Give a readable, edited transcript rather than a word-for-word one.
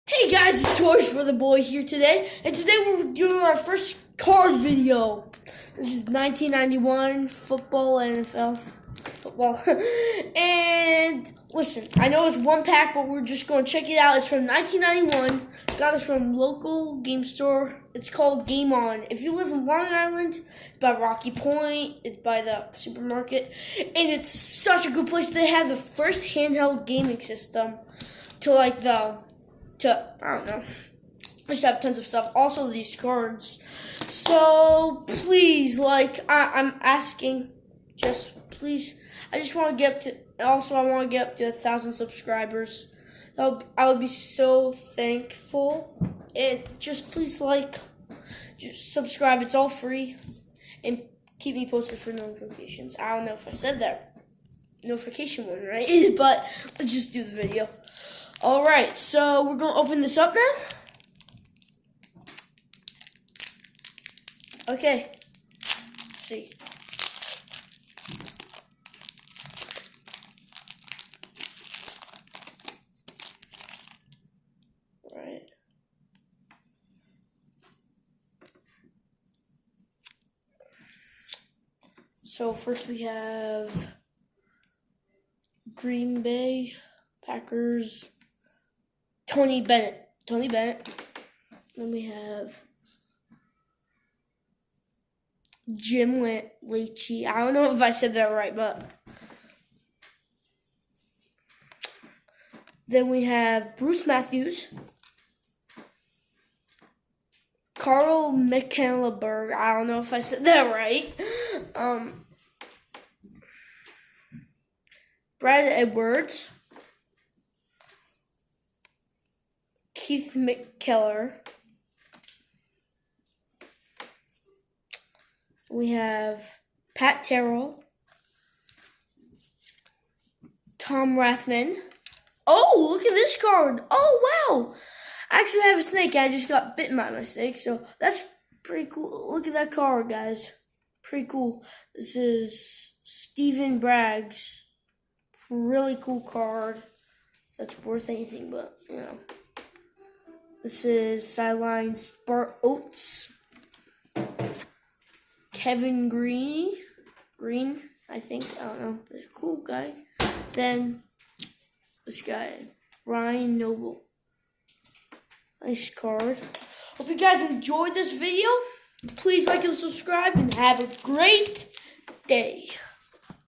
Hey guys, it's Toys for the Boy here today, and today we're doing our first card video. This is 1991 football, NFL football. And listen, I know it's one pack, but we're just going to check it out. It's from 1991. Got this from local game store. It's called Game On. If you live in Long Island, it's by Rocky Point. It's by the supermarket, and it's such a good place. They have the first handheld gaming system I don't know. Just have tons of stuff. Also these cards. So please, I'm asking, just please. I just want to get up to. Also, I want to get up to 1,000 subscribers. I would be so thankful. And just please just subscribe. It's all free, and keep me posted for notifications. I don't know if I said that notification one right, but let's just do the video. Alright, so we're going to open this up now. Okay, let's see. Alright. So first we have Green Bay Packers. Tony Bennett. Then we have Jim Leachy. I don't know if I said that right, but then we have Bruce Matthews, Carl Mecklenburg. I don't know if I said that right. Brad Edwards. Keith McKellar. We have Pat Terrell. Tom Rathman. Oh, look at this card. Oh, wow. I actually have a snake. I just got bitten by my snake, so that's pretty cool. Look at that card, guys. Pretty cool. This is Steven Bragg's. Really cool card. If that's worth anything, but, you know. This is Sidelines Bart Oates, Kevin Green, I think. I don't know. This is a cool guy. Then this guy, Ryan Noble. Nice card. Hope you guys enjoyed this video. Please like and subscribe and have a great day.